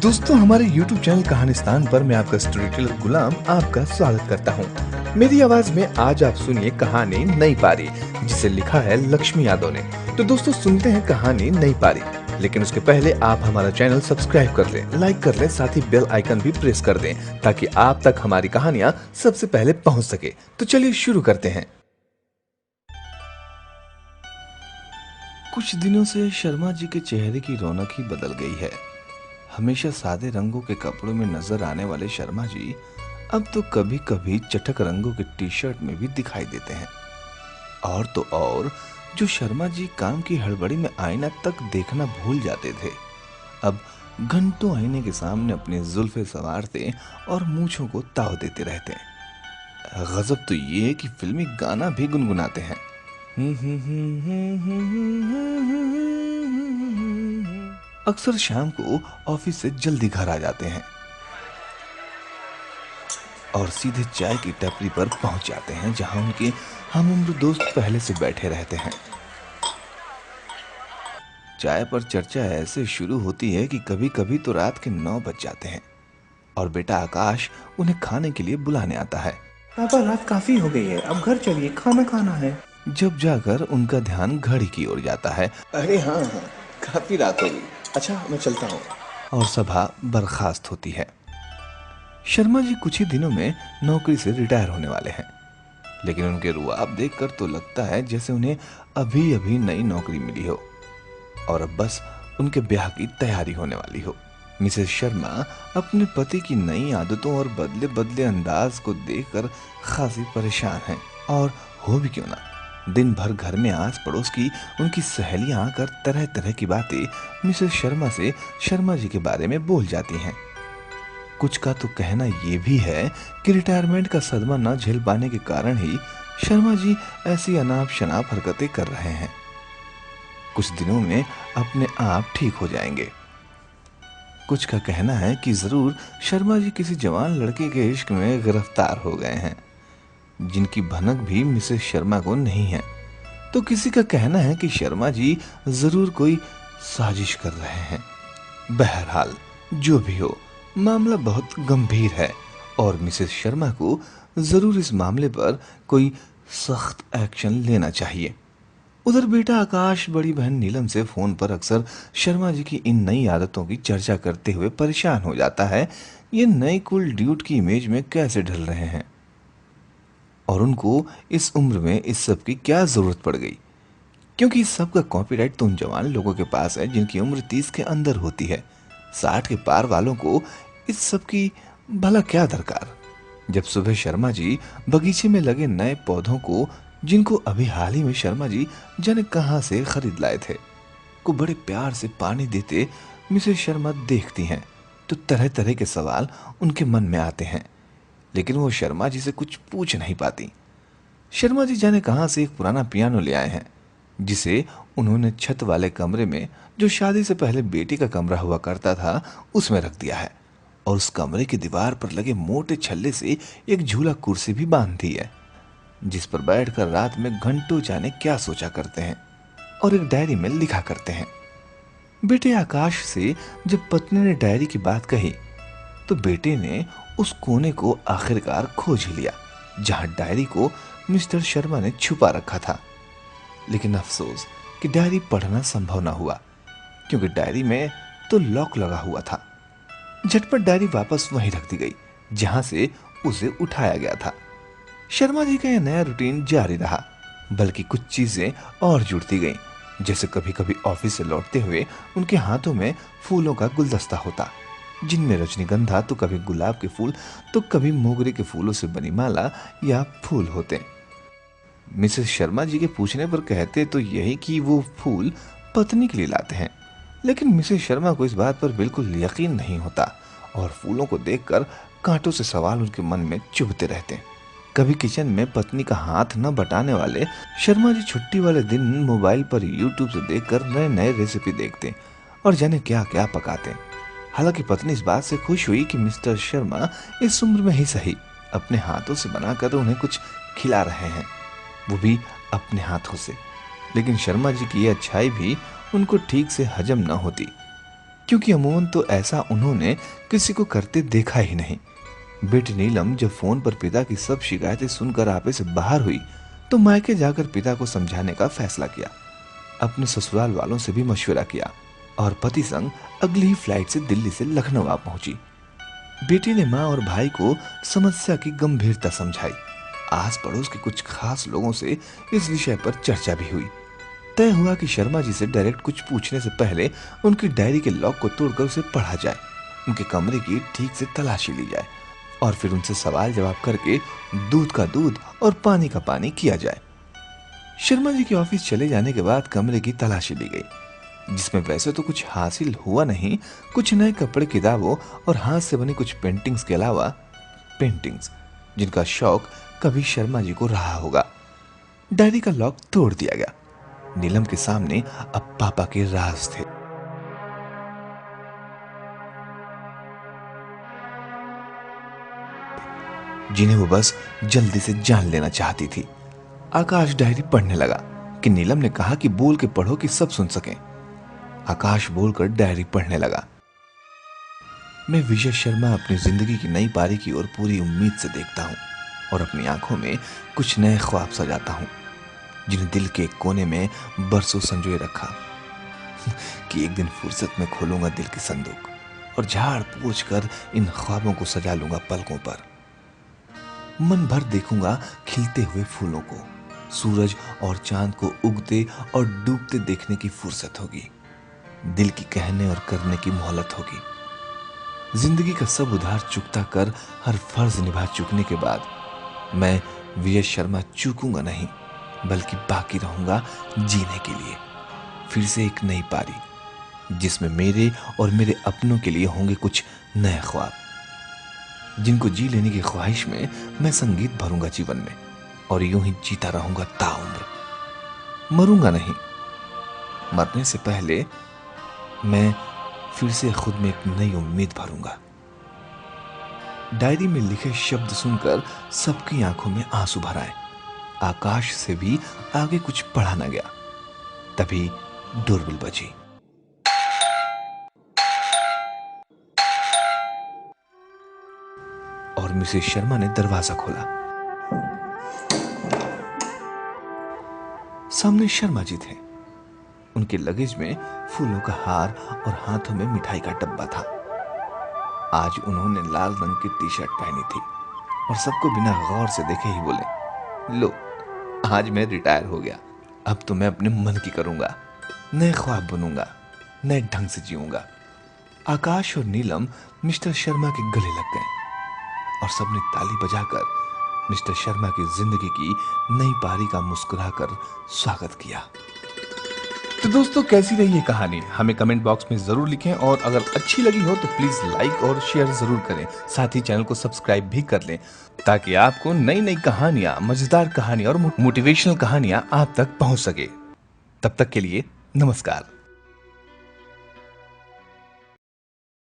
दोस्तों, हमारे YouTube channel कहानिस्तान पर मैं आपका स्टोरी टेलर गुलाम आपका स्वागत करता हूँ। मेरी आवाज में आज आप सुनिए कहानी नई पारी, जिसे लिखा है लक्ष्मी यादव ने। तो दोस्तों, सुनते हैं कहानी नई पारी। लेकिन उसके पहले आप हमारा चैनल सब्सक्राइब कर लें, लाइक कर लें, साथ ही बेल आइकन भी प्रेस कर दें ताकि आप तक हमारी कहानियां सबसे पहले पहुंच सके। तो चलिए शुरू करते हैं। कुछ दिनों से शर्मा जी के चेहरे की रौनक ही बदल गई है। हमेशा सादे रंगों के कपड़ों में नजर आने वाले शर्मा जी अब तो कभी कभी चटक रंगों के टी शर्ट में भी दिखाई देते हैं। और तो और, जो शर्मा जी काम की हड़बड़ी में आईना तक देखना भूल जाते थे, अब घंटों आईने के सामने अपनी जुल्फे संवारते और मूंछों को ताव देते रहते हैं। गजब तो ये है कि फिल्मी गाना भी गुनगुनाते हैं। अक्सर शाम को ऑफिस से जल्दी घर आ जाते हैं और सीधे चाय की टपरी पर पहुंच जाते हैं, जहां उनके हमउम्र दोस्त पहले से बैठे रहते हैं। चाय पर चर्चा ऐसे शुरू होती है कि कभी कभी तो रात के 9 बज जाते हैं और बेटा आकाश उन्हें खाने के लिए बुलाने आता है। पापा, रात काफी हो गई है, अब घर चलिए, खाना खाना है। जब जाकर उनका ध्यान घड़ी की ओर जाता है। अरे हाँ, काफी रात हो गई। अच्छा, मैं चलता हूँ। और सभा बर्खास्त होती है। शर्मा जी कुछ ही दिनों में नौकरी से रिटायर होने वाले हैं, लेकिन उनके रुआब देखकर तो लगता है जैसे उन्हें अभी अभी नई नौकरी मिली हो और अब बस उनके ब्याह की तैयारी होने वाली हो। मिसेस शर्मा अपने पति की नई आदतों और बदले बदले अंदाज को देखकर खासी परेशान हैं। और हो भी क्यों ना, दिन भर घर में आस पड़ोस की उनकी सहेलियां आकर तरह तरह की बातें मिसेस शर्मा से शर्मा जी के बारे में बोल जाती हैं। कुछ का तो कहना ये भी है कि रिटायरमेंट का सदमा न झेल पाने के कारण ही शर्मा जी ऐसी अनाप शनाप हरकतें कर रहे हैं। कुछ दिनों में अपने आप ठीक हो जाएंगे। कुछ का कहना है कि जरूर शर्मा जी किसी जवान लड़के के इश्क में गिरफ्तार हो गए हैं, जिनकी भनक भी मिसेस शर्मा को नहीं है। तो किसी का कहना है कि शर्मा जी जरूर कोई साजिश कर रहे हैं। बहरहाल, जो भी हो, मामला बहुत गंभीर है और मिसेस शर्मा को जरूर इस मामले पर कोई सख्त एक्शन लेना चाहिए। उधर बेटा आकाश बड़ी बहन नीलम से फोन पर अक्सर शर्मा जी की इन नई आदतों की चर्चा करते हुए परेशान हो जाता है। ये नए कूल ड्यूड की इमेज में कैसे ढल रहे हैं और उनको इस उम्र में इस सब की क्या जरूरत पड़ गई, क्योंकि इस सब का कॉपीराइट तो उन जवान लोगों के पास है जिनकी उम्र 30 के अंदर होती है। 60 के पार वालों को इस सब की भला क्या दरकार। जब सुबह शर्मा जी बगीचे में लगे नए पौधों को, जिनको अभी हाल ही में शर्मा जी जाने कहां से खरीद लाए थे, को बड़े प्यार से पानी देते मिसेस शर्मा देखती हैं तो तरह तरह के सवाल उनके मन में आते हैं, लेकिन वो शर्मा जी से कुछ पूछ नहीं पाती। शर्मा जी जाने कहां से एक पुराना पियानो ले आए हैं, जिसे उन्होंने छत वाले कमरे में, जो शादी से पहले बेटी का कमरा हुआ करता था, उसमें रख दिया है। और उस कमरे की दीवार पर लगे मोटे छल्ले से एक झूला कुर्सी भी बांध दी है, जिस पर बैठकर रात में घंटों जाने क्या सोचा करते हैं और एक डायरी में लिखा करते हैं। बेटे आकाश से जब पत्नी ने डायरी की बात कही तो बेटे ने उस कोने को आखिरकार खोज ही लिया जहां डायरी को मिस्टर शर्मा ने छुपा रखा था। लेकिन अफसोस कि डायरी पढ़ना संभव ना हुआ, क्योंकि डायरी में तो लॉक लगा हुआ था। झटपट डायरी वापस वहीं रख दी गई जहां से उसे उठाया गया था। शर्मा जी का यह नया रूटीन जारी रहा, बल्कि कुछ चीजें और जुड़ती गईं। जैसे कभी कभी ऑफिस से लौटते हुए उनके हाथों में फूलों का गुलदस्ता होता, जिनमें रजनीगंधा, तो कभी गुलाब के फूल, तो कभी मोगरे के फूलों से बनी माला या फूल होते। मिसेस शर्मा जी के पूछने पर कहते तो यही कि वो फूल पत्नी के लिए लाते हैं, लेकिन मिसेस शर्मा को इस बात पर बिल्कुल यकीन नहीं होता और फूलों को देखकर कांटों से सवाल उनके मन में चुभते रहते हैं। कभी किचन में पत्नी का हाथ न बटाने वाले शर्मा जी छुट्टी वाले दिन मोबाइल पर यूट्यूब से देखकर नए नए रेसिपी देखते और जाने क्या क्या पकाते। हालांकि पत्नी इस बात से खुश हुई कि मिस्टर शर्मा इस उम्र में ही सही अपने हाथों से बनाकर उन्हें कुछ खिला रहे हैं, वो भी अपने हाथों से। लेकिन शर्मा जी की ये अच्छाई भी उनको ठीक से हजम न होती, क्योंकि अमूमन तो ऐसा उन्होंने किसी को करते देखा ही नहीं। बेटी नीलम जब फोन पर पिता की सब शिकायतें सुनकर आपे से बाहर हुई तो मायके जाकर पिता को समझाने का फैसला किया। अपने ससुराल वालों से भी मशवरा किया और पति संग अगली ही फ्लाइट से दिल्ली से लखनऊ आ पहुंची। बेटी ने माँ और भाई को समस्या की गंभीरता समझाई। आस पड़ोस के कुछ खास लोगों से इस विषय पर चर्चा भी हुई। तय हुआ कि शर्मा जी से डायरेक्ट कुछ पूछने से पहले उनकी डायरी के लॉक को तोड़कर उसे पढ़ा जाए, उनके कमरे की ठीक से तलाशी ली जाए और फिर उनसे सवाल जवाब करके दूध का दूध और पानी का पानी किया जाए। शर्मा जी के ऑफिस चले जाने के बाद कमरे की तलाशी ली गई, जिसमें वैसे तो कुछ हासिल हुआ नहीं। कुछ नए कपड़े, किताबों और हाथ से बनी कुछ पेंटिंग्स के अलावा पेंटिंग्स जिनका शौक कभी शर्मा जी को रहा होगा। डायरी का लॉक तोड़ दिया गया। नीलम के सामने अब पापा के राज थे। जिन्हें वो बस जल्दी से जान लेना चाहती थी। आकाश डायरी पढ़ने लगा कि नीलम ने कहा कि बोल के पढ़ो कि सब सुन सकें। आकाश बोलकर डायरी पढ़ने लगा। मैं विजय शर्मा अपनी जिंदगी की नई पारी की ओर पूरी उम्मीद से देखता हूं और अपनी आंखों में कुछ नए ख्वाब सजाता हूं, जिन्हें दिल के एक कोने में बरसों संजोए रखा कि एक दिन फुर्सत में खोलूंगा दिल की संदूक और झाड़ पोंछ कर इन ख्वाबों को सजा लूंगा पलकों पर। मन भर देखूंगा खिलते हुए फूलों को, सूरज और चांद को उगते और डूबते देखने की फुर्सत होगी। दिल की कहने और करने की मोहलत होगी। जिंदगी का सब उधार चुकता कर हर फर्ज निभा चुकने के बाद मैं विजय शर्मा चूकूंगा नहीं, बल्कि बाकी रहूंगा जीने के लिए। फिर से एक नई पारी जिसमें मेरे और मेरे अपनों के लिए होंगे कुछ नए ख्वाब, जिनको जी लेने की ख्वाहिश में मैं संगीत भरूंगा जीवन में और यूं ही जीता रहूंगा ताउम्र। मरूंगा नहीं। मरने से पहले मैं फिर से खुद में एक नई उम्मीद भरूंगा। डायरी में लिखे शब्द सुनकर सबकी आंखों में आंसू भर आए। आकाश से भी आगे कुछ पढ़ा न गया। तभी डोरबेल बजी। और मिसेस शर्मा ने दरवाजा खोला। सामने शर्मा जी थे। उनके लगेज में फूलों का हार और हाथों में मिठाई का डब्बा था। आज उन्होंने लाल रंग की टी शर्ट पहनी थी और सबको बिना गौर से देखे ही बोले, लो आज मैं रिटायर हो गया, अब तो मैं अपने मन की करूंगा, नए ख्वाब बनूंगा, नए ढंग से जीऊंगा। आकाश और नीलम मिस्टर शर्मा के गले लग गए और सबने ताली बजाकर मिस्टर शर्मा की जिंदगी की नई पारी का मुस्कुराकर स्वागत किया। तो दोस्तों, कैसी रही ये कहानी हमें कमेंट बॉक्स में जरूर लिखें और अगर अच्छी लगी हो तो प्लीज लाइक और शेयर जरूर करें। साथ ही चैनल को सब्सक्राइब भी कर लें ताकि आपको नई नई कहानियां, मजेदार कहानियां और मोटिवेशनल कहानियां आप तक पहुंच सके। तब तक के लिए नमस्कार।